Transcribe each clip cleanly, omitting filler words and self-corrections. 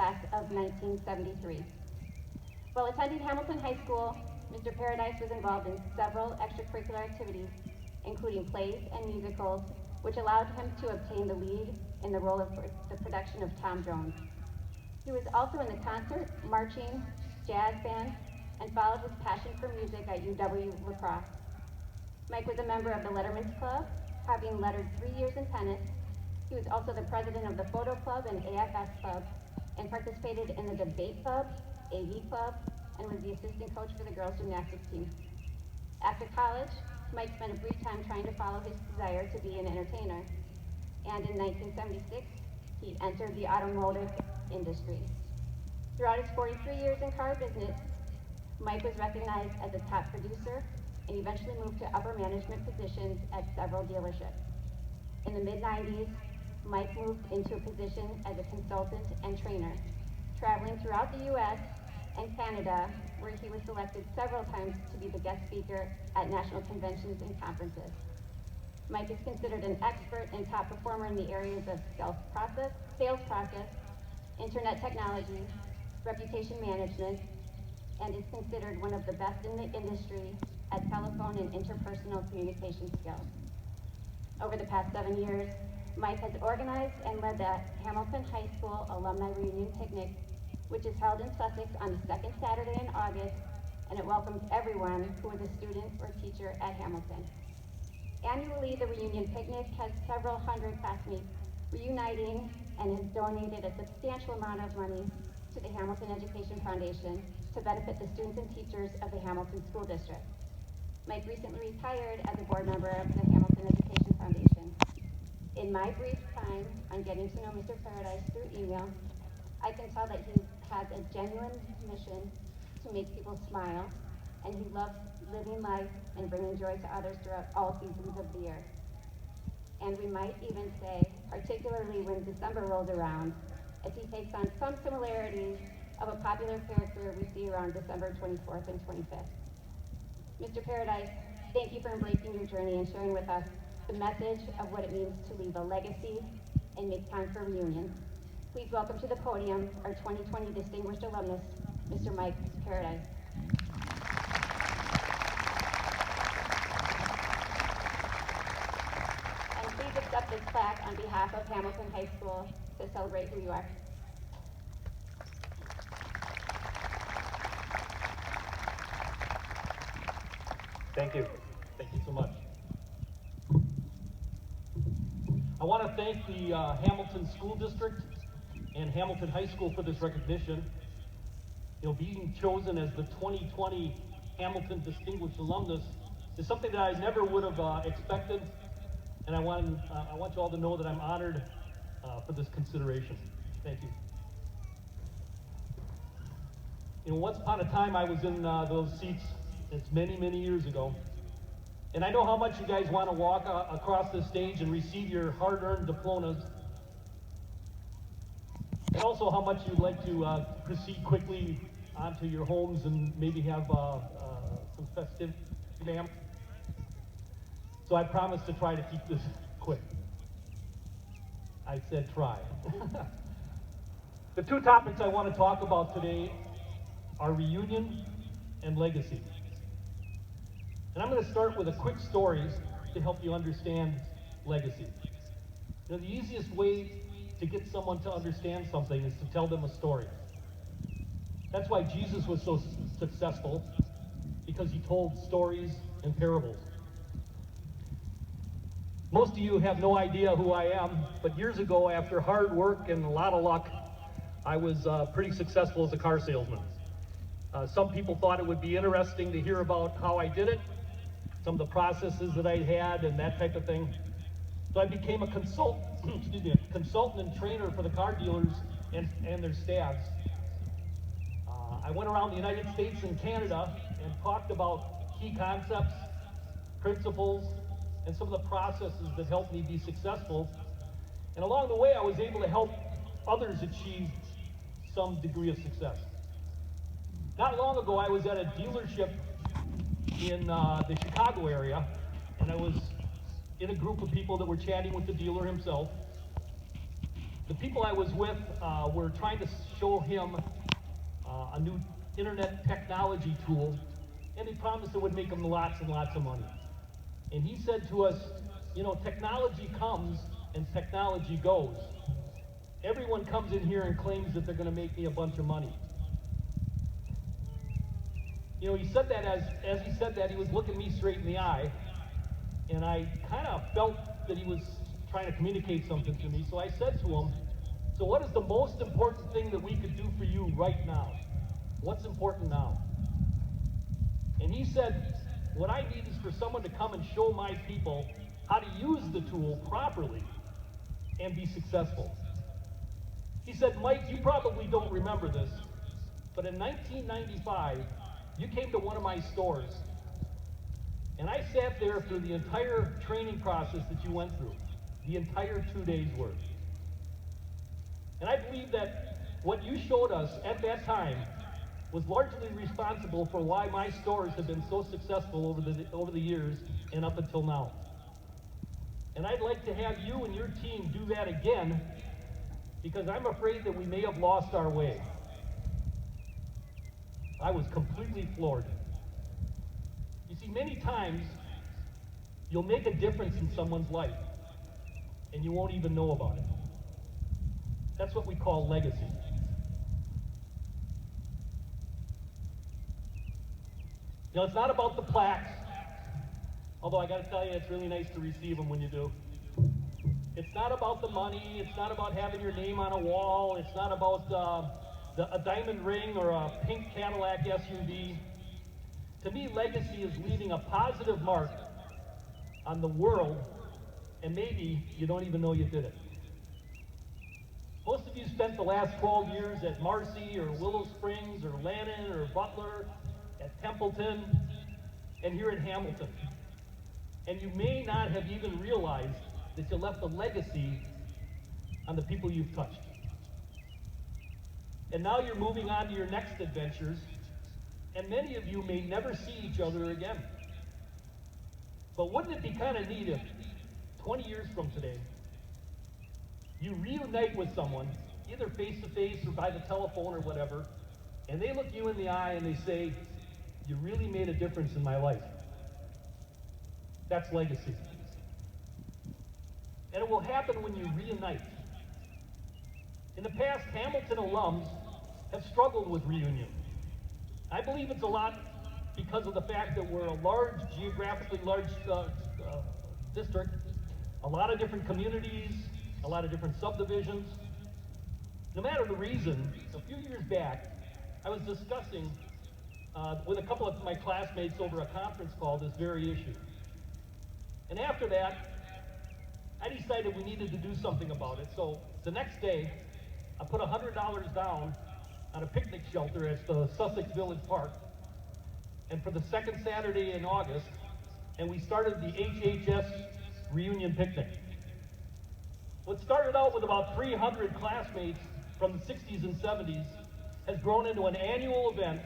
class of 1973. While attending Hamilton High School, Mr. Paradise was involved in several extracurricular activities, including plays and musicals, which allowed him to obtain the lead in the role of the production of Tom Jones. He was also in the concert, marching, jazz band, and followed his passion for music at UW La Crosse. Mike was a member of the Letterman's Club, having lettered 3 years in tennis. He was also the president of the Photo Club and AFS Club, and participated in the Debate Club, AV Club, and was the assistant coach for the girls' gymnastics team. After college, Mike spent a brief time trying to follow his desire to be an entertainer, and in 1976, he entered the automotive industry. Throughout his 43 years in car business, Mike was recognized as a top producer and eventually moved to upper management positions at several dealerships. In the mid-90s, Mike moved into a position as a consultant and trainer, traveling throughout the U.S. and Canada, where he was selected several times to be the guest speaker at national conventions and conferences. Mike is considered an expert and top performer in the areas of sales process, internet technology, reputation management, and is considered one of the best in the industry at telephone and interpersonal communication skills. Over the past 7 years, Mike has organized and led the Hamilton High School Alumni Reunion Picnic, which is held in Sussex on the second Saturday in August, and it welcomes everyone who is a student or teacher at Hamilton. Annually, the Reunion Picnic has several hundred classmates reuniting and has donated a substantial amount of money to the Hamilton Education Foundation to benefit the students and teachers of the Hamilton School District. Mike recently retired as a board member of the Hamilton Education Foundation. In my brief time on getting to know Mr. Paradise through email, I can tell that he has a genuine mission to make people smile, and he loves living life and bringing joy to others throughout all seasons of the year. And we might even say, particularly when December rolls around, as he takes on some similarities of a popular character we see around December 24th and 25th. Mr. Paradise, thank you for embracing your journey and sharing with us the message of what it means to leave a legacy and make time for reunions. Please welcome to the podium our 2020 Distinguished Alumnus, Mr. Mike Paradise. And please accept this plaque on behalf of Hamilton High School to celebrate who you are. Thank you. Thank you so much. I want to thank the Hamilton School District and Hamilton High School for this recognition. You know, being chosen as the 2020 Hamilton Distinguished Alumnus is something that I never would have expected, and I want you all to know that I'm honored for this consideration. Thank you. You know, once upon a time I was in those seats. It's many, many years ago. And I know how much you guys want to walk across the stage and receive your hard-earned diplomas. And also how much you'd like to proceed quickly onto your homes and maybe have some festive jam. So I promise to try to keep this quick. I said try. The two topics I want to talk about today are reunion and legacy. And I'm going to start with a quick story to help you understand legacy. You know, the easiest way to get someone to understand something is to tell them a story. That's why Jesus was so successful, because he told stories and parables. Most of you have no idea who I am, but years ago, after hard work and a lot of luck, I was pretty successful as a car salesman. Some people thought it would be interesting to hear about how I did it, some of the processes that I had and that type of thing. So I became a consultant and trainer for the car dealers and their staffs. I went around the United States and Canada and talked about key concepts, principles, and some of the processes that helped me be successful. And along the way, I was able to help others achieve some degree of success. Not long ago, I was at a dealership in the Chicago area, and I was in a group of people that were chatting with the dealer himself. The people I was with were trying to show him a new internet technology tool, and they promised it would make him lots and lots of money. And he said to us, you know, technology comes and technology goes. Everyone comes in here and claims that they're going to make me a bunch of money. You know, he said that as he said that, he was looking me straight in the eye, and I kind of felt that he was trying to communicate something to me. So I said to him, so what is the most important thing that we could do for you right now? What's important now? And he said, what I need is for someone to come and show my people how to use the tool properly and be successful. He said, Mike, you probably don't remember this, but in 1995, you came to one of my stores, and I sat there through the entire training process that you went through, the entire 2 days' worth. And I believe that what you showed us at that time was largely responsible for why my stores have been so successful over the years and up until now. And I'd like to have you and your team do that again, because I'm afraid that we may have lost our way. I was completely floored. You see, many times you'll make a difference in someone's life and you won't even know about it. That's what we call legacy. You know, it's not about the plaques, although I got to tell you, it's really nice to receive them when you do. It's not about the money. It's not about having your name on a wall. It's not about a diamond ring or a pink Cadillac SUV. To me, legacy is leaving a positive mark on the world, and maybe you don't even know you did it. Most of you spent the last 12 years at Marcy or Willow Springs or Lannon or Butler, at Templeton, and here at Hamilton. And you may not have even realized that you left a legacy on the people you've touched. And now you're moving on to your next adventures, and many of you may never see each other again. But wouldn't it be kind of neat if 20 years from today, you reunite with someone, either face-to-face or by the telephone or whatever, and they look you in the eye and they say, you really made a difference in my life. That's legacy. And it will happen when you reunite. In the past, Hamilton alums have struggled with reunion. I believe it's a lot because of the fact that we're a large, geographically large district, a lot of different communities, a lot of different subdivisions. No matter the reason, a few years back, I was discussing with a couple of my classmates over a conference call this very issue. And after that, I decided we needed to do something about it. So the next day, I put $100 down on a picnic shelter at the Sussex Village Park. And for the second Saturday in August, and we started the HHS reunion picnic. What started out with about 300 classmates from the 60s and 70s has grown into an annual event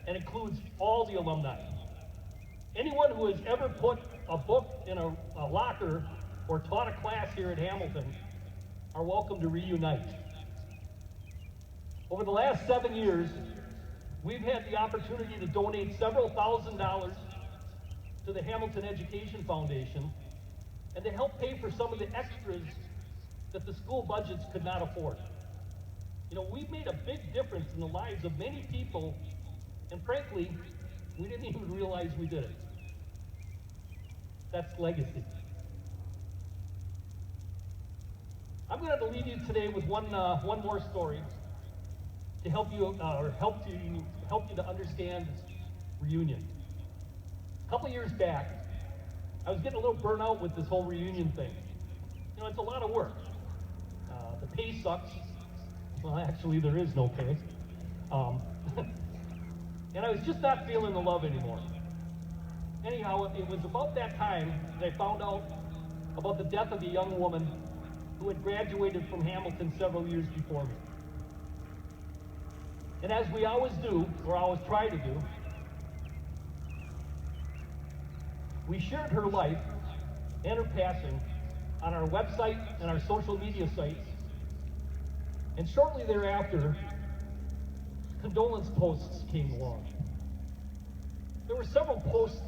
and includes all the alumni. Anyone who has ever put a book in a locker or taught a class here at Hamilton are welcome to reunite. Over the last 7 years, we've had the opportunity to donate several $1,000s to the Hamilton Education Foundation and to help pay for some of the extras that the school budgets could not afford. You know, we've made a big difference in the lives of many people, and frankly, we didn't even realize we did it. That's legacy. I'm going to leave you today with one more story to help you to understand reunion. A couple years back, I was getting a little burnt out with this whole reunion thing. You know, it's a lot of work. The pay sucks. Well, actually, there is no pay. And I was just not feeling the love anymore. Anyhow, it was about that time that I found out about the death of a young woman who had graduated from Hamilton several years before me. And as we always do, or always try to do, we shared her life and her passing on our website and our social media sites. And shortly thereafter, condolence posts came along. There were several posts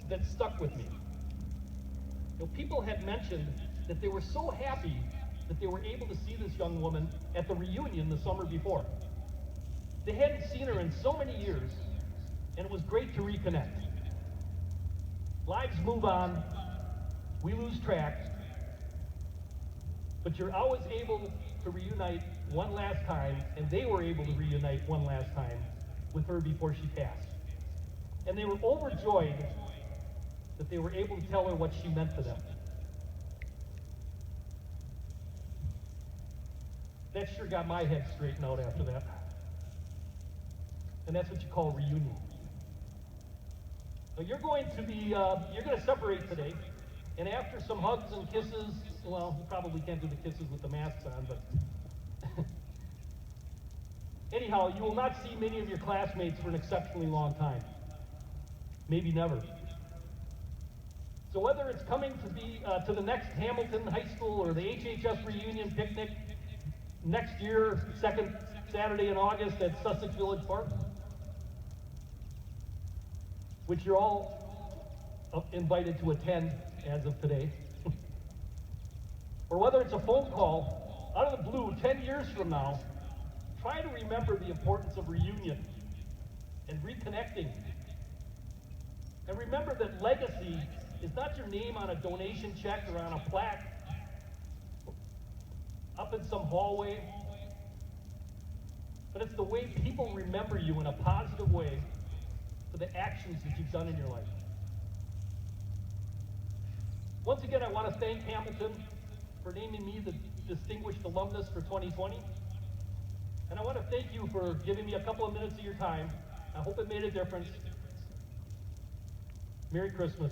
that stuck with me. People had mentioned that they were so happy that they were able to see this young woman at the reunion the summer before. They hadn't seen her in so many years, and it was great to reconnect. Lives move on, we lose track, but you're always able to reunite one last time, and they were able to reunite one last time with her before she passed. And they were overjoyed that they were able to tell her what she meant to them. That sure got my head straightened out after that. And that's what you call reunion. Now you're going to separate today, and after some hugs and kisses, well, you probably can't do the kisses with the masks on, but anyhow, you will not see many of your classmates for an exceptionally long time. Maybe never. So whether it's coming to the next Hamilton High School or the HHS reunion picnic next year, second Saturday in August at Sussex Village Park, which you're all invited to attend as of today, or whether it's a phone call out of the blue 10 years from now, try to remember the importance of reunion and reconnecting. And remember that legacy is not your name on a donation check or on a plaque up in some hallway, but it's the way people remember you in a positive way for the actions that you've done in your life. Once again, I want to thank Hamilton for naming me the Distinguished Alumnus for 2020. And I want to thank you for giving me a couple of minutes of your time. I hope it made a difference. Merry Christmas.